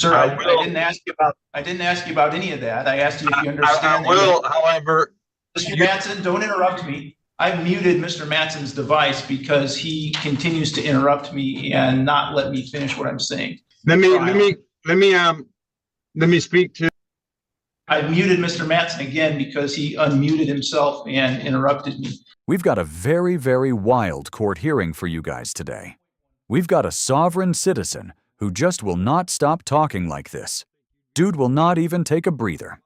Sir, I I will. didn't ask you about any of that. I asked you if you I understand that. will, however, Mr. Matson, don't interrupt me. I've muted Mr. Matson's device because he continues to interrupt me and not let me finish what I'm saying. let me speak to. I've muted Mr. Matson again because he unmuted himself and interrupted me. We've got a very, very wild court hearing for you guys today. We've got a sovereign citizen who just will not stop talking like this. Dude will not even take a breather.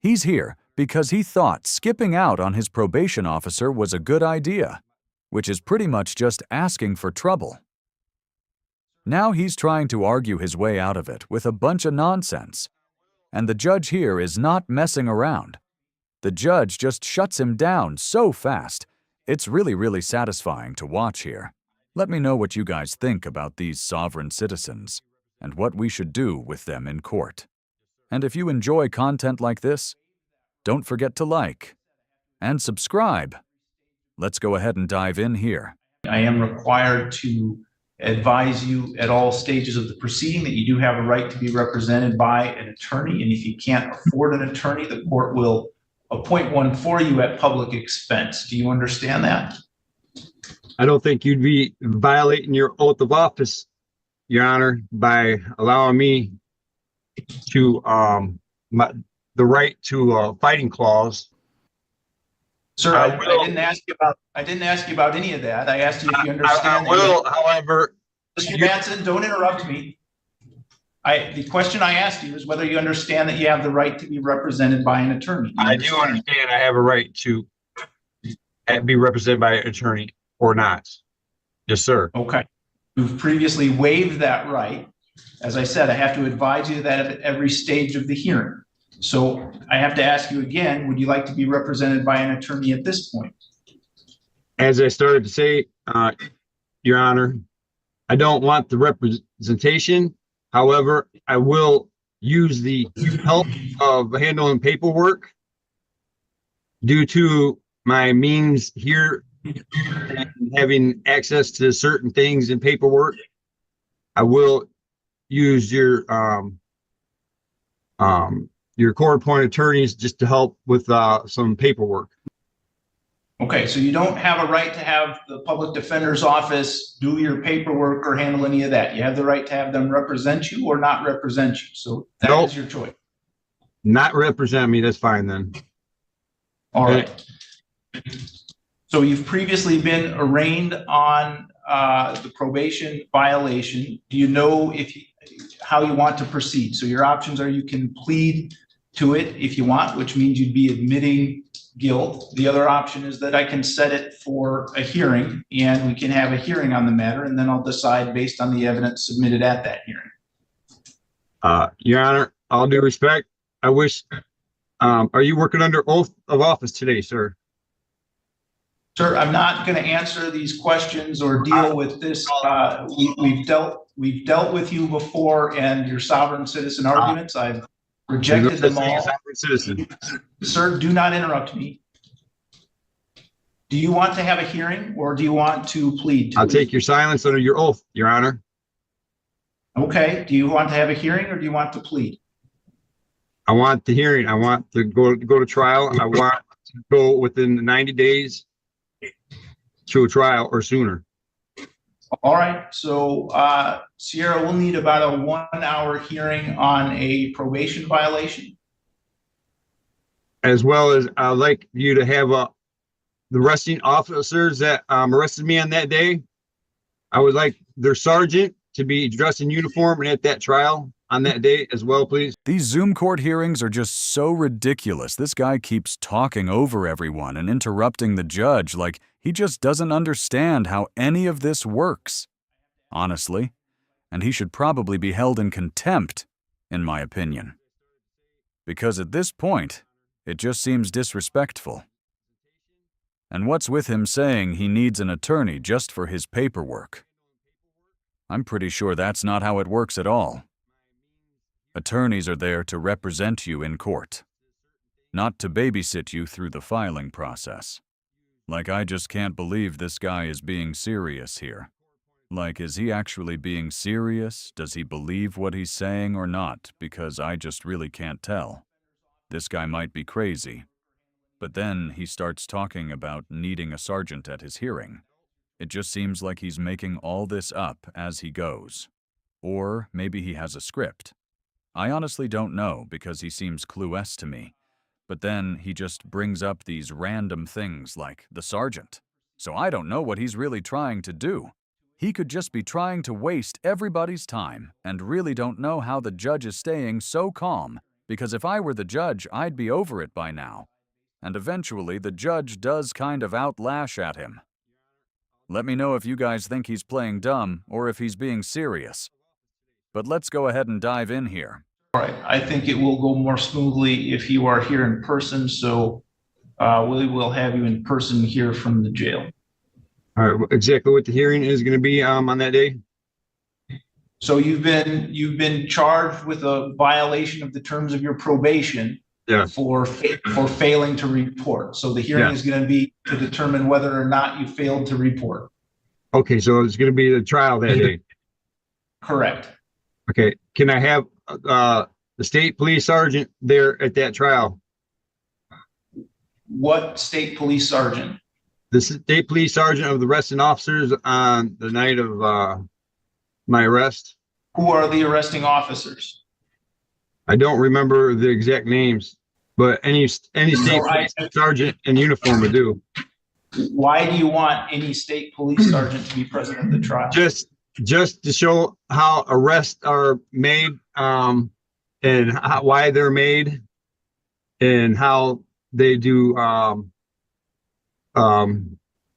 He's here because he thought skipping out on his probation officer was a good idea, which is pretty much just asking for trouble. Now he's trying to argue his way out of it with a bunch of nonsense. And the judge here is not messing around. The judge just shuts him down so fast. It's really, really satisfying to watch here. Let me know what you guys think about these sovereign citizens and what we should do with them in court. And if you enjoy content like this, don't forget to like and subscribe. Let's go ahead and dive in here. I am required to advise you at all stages of the proceeding that you do have a right to be represented by an attorney, and if you can't afford an attorney, the court will appoint one for you at public expense. Do you understand that? I don't think you'd be violating your oath of office, Your Honor, by allowing me to the right to a fighting clause. Sir, I didn't ask you about any of that. I asked you if you understand. I will, however. Mr. Matson, don't interrupt me. The question I asked you is whether you understand that you have the right to be represented by an attorney. I do understand I have a right to be represented by an attorney or not. Yes, sir. Okay. You've previously waived that right. As I said, I have to advise you that at every stage of the hearing. So I have to ask you again, would you like to be represented by an attorney at this point? As I started to say, Your Honor, I don't want the representation. However, I will use the help of handling paperwork due to my means here and having access to certain things in paperwork. I will use your court-appointed attorneys just to help with some paperwork. Okay, so you don't have a right to have the public defender's office do your paperwork or handle any of that. You have the right to have them represent you or not represent you. So that is your choice. Not represent me, that's fine then. All right. So you've previously been arraigned on the probation violation. Do you know how you want to proceed? So your options are you can plead to it if you want, which means you'd be admitting guilt. The other option is that I can set it for a hearing and we can have a hearing on the matter, and then I'll decide based on the evidence submitted at that hearing. Your Honor, all due respect, I wish, are you working under oath of office today, sir? Sir, I'm not going to answer these questions or deal with this. We've dealt with you before and your sovereign citizen arguments. I've rejected them all. Sir, do not interrupt me. Do you want to have a hearing or do you want to plead? I'll take your silence under your oath, Your Honor. Okay. Do you want to have a hearing or do you want to plead? I want the hearing. I want to go to trial. I want to go within the 90 days to a trial or sooner. All right. So Sierra will need about a 1-hour hearing on a probation violation. As well as I'd like you to have the arresting officers that arrested me on that day. I would like their sergeant to be dressed in uniform and at that trial on that day as well, please. These Zoom court hearings are just so ridiculous. This guy keeps talking over everyone and interrupting the judge like he just doesn't understand how any of this works. Honestly. And he should probably be held in contempt, in my opinion. Because at this point, it just seems disrespectful. And what's with him saying he needs an attorney just for his paperwork? I'm pretty sure that's not how it works at all. Attorneys are there to represent you in court, not to babysit you through the filing process. Like, I just can't believe this guy is being serious here. Like, is he actually being serious? Does he believe what he's saying or not? Because I just really can't tell. This guy might be crazy. But then he starts talking about needing a sergeant at his hearing. It just seems like he's making all this up as he goes. Or maybe he has a script. I honestly don't know because he seems clueless to me. But then he just brings up these random things like the sergeant. So I don't know what he's really trying to do. He could just be trying to waste everybody's time and really don't know how the judge is staying so calm, because if I were the judge, I'd be over it by now. And eventually the judge does kind of outlash at him. Let me know if you guys think he's playing dumb or if he's being serious. But let's go ahead and dive in here. All right, I think it will go more smoothly if you are here in person, so we will have you in person here from the jail. All right, exactly what the hearing is going to be on that day? So you've been charged with a violation of the terms of your probation. Yeah. For failing to report. So the hearing is going to be to determine whether or not you failed to report. Okay, so it's going to be the trial that day. Correct. Okay, can I have the state police sergeant there at that trial? What state police sergeant? The state police sergeant of the arresting officers on the night of my arrest. Who are the arresting officers? I don't remember the exact names, but any state police sergeant in uniform would do. Why do you want any state police sergeant to be present at the trial? Just to show how arrests are made, and why they're made, and how they do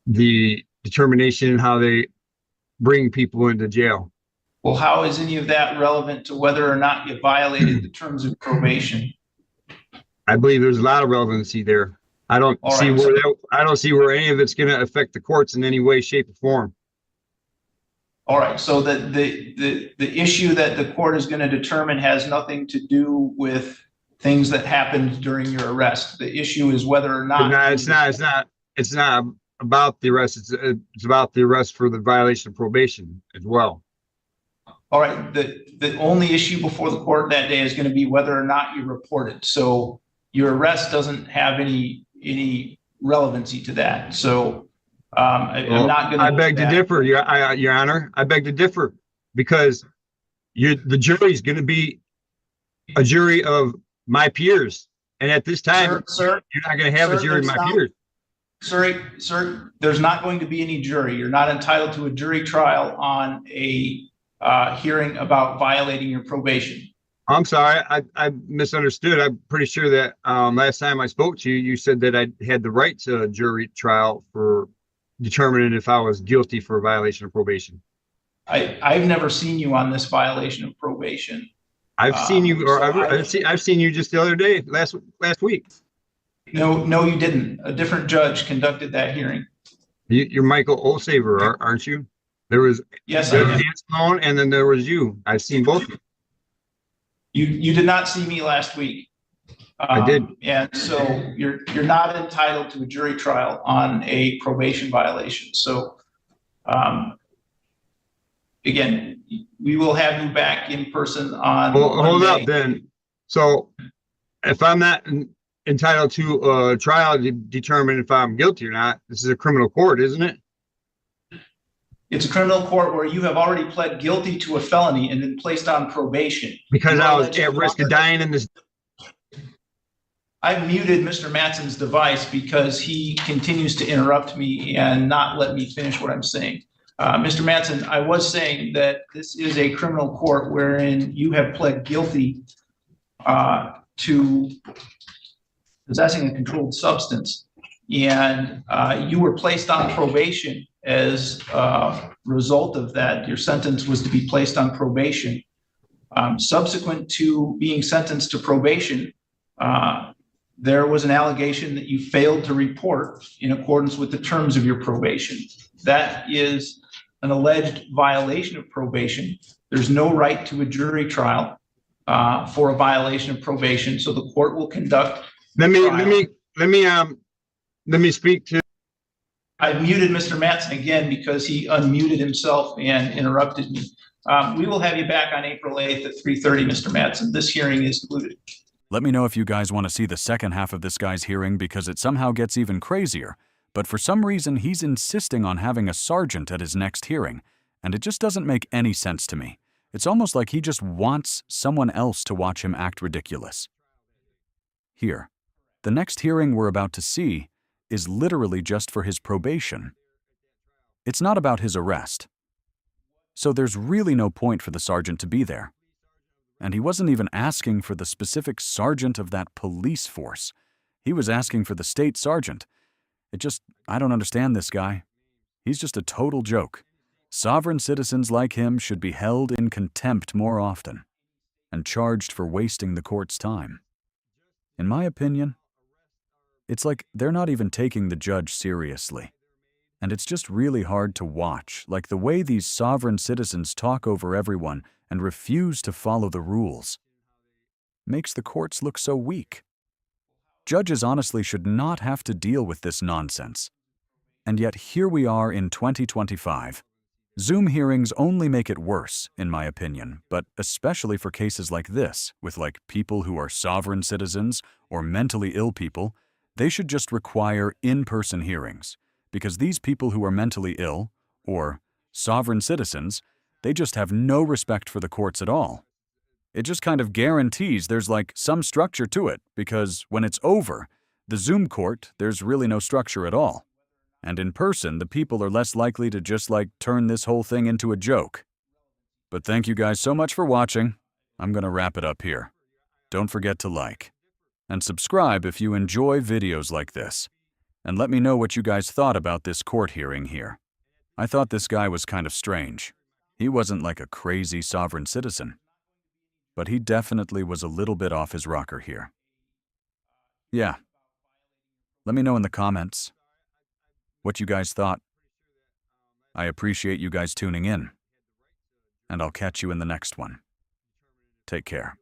the determination, how they bring people into jail. Well, how is any of that relevant to whether or not you violated the terms of probation? I believe there's a lot of relevancy there. I don't see where any of it's going to affect the courts in any way, shape, or form. All right. So the issue that the court is going to determine has nothing to do with things that happened during your arrest. The issue is whether or not. No, it's not about the arrest. It's about the arrest for the violation of probation as well. All right. The only issue before the court that day is going to be whether or not you reported. So your arrest doesn't have any relevancy to that. So I'm not going to. I beg to differ, Your Honor. I beg to differ because the jury is going to be a jury of my peers, and at this time, sir, you're not going to have a jury of my peers. Sir, there's not going to be any jury. You're not entitled to a jury trial on a hearing about violating your probation. I'm sorry, I misunderstood. I'm pretty sure that last time I spoke to you, you said that I had the right to a jury trial for determining if I was guilty for a violation of probation. I've never seen you on this violation of probation. I've seen you, or I've seen you just the other day, last week. No, you didn't. A different judge conducted that hearing. You're Michael Olsaver, aren't you? There was yes, Dan Sloan, and then there was you. I've seen both of you. You did not see me last week. I did. And so you're not entitled to a jury trial on a probation violation. So again, we will have you back in person on. Well, hold up then. So if I'm not entitled to a trial to determine if I'm guilty or not, this is a criminal court, isn't it? It's a criminal court where you have already pled guilty to a felony and been placed on probation. Because I was at risk of dying in this. I've muted Mr. Matson's device because he continues to interrupt me and not let me finish what I'm saying. Mr. Matson, I was saying that this is a criminal court wherein you have pled guilty to possessing a controlled substance, and you were placed on probation. As a result of that, your sentence was to be placed on probation. Subsequent to being sentenced to probation, there was an allegation that you failed to report in accordance with the terms of your probation. That is an alleged violation of probation. There's no right to a jury trial for a violation of probation. So the court will conduct. Let me speak to I muted Mr. Mattson again because he unmuted himself and interrupted me. We will have you back on April 8th at 3:30, Mr. Mattson. This hearing is concluded. Let me know if you guys want to see the second half of this guy's hearing because it somehow gets even crazier. But for some reason, he's insisting on having a sergeant at his next hearing, and it just doesn't make any sense to me. It's almost like he just wants someone else to watch him act ridiculous. Here, the next hearing we're about to see is literally just for his probation. It's not about his arrest. So there's really no point for the sergeant to be there. And he wasn't even asking for the specific sergeant of that police force. He was asking for the state sergeant. I don't understand this guy. He's just a total joke. Sovereign citizens like him should be held in contempt more often and charged for wasting the court's time. In my opinion, it's like they're not even taking the judge seriously. And it's just really hard to watch, like the way these sovereign citizens talk over everyone and refuse to follow the rules. Makes the courts look so weak. Judges honestly should not have to deal with this nonsense. And yet here we are in 2025. Zoom hearings only make it worse, in my opinion, but especially for cases like this, with like people who are sovereign citizens or mentally ill people, they should just require in-person hearings, because these people who are mentally ill, or sovereign citizens, they just have no respect for the courts at all. It just kind of guarantees there's like some structure to it, because when it's over, the Zoom court, there's really no structure at all. And in person, the people are less likely to just like turn this whole thing into a joke. But thank you guys so much for watching. I'm gonna wrap it up here. Don't forget to like and subscribe if you enjoy videos like this. And let me know what you guys thought about this court hearing here. I thought this guy was kind of strange. He wasn't like a crazy sovereign citizen, but he definitely was a little bit off his rocker here. Yeah. Let me know in the comments what you guys thought. I appreciate you guys tuning in, and I'll catch you in the next one. Take care.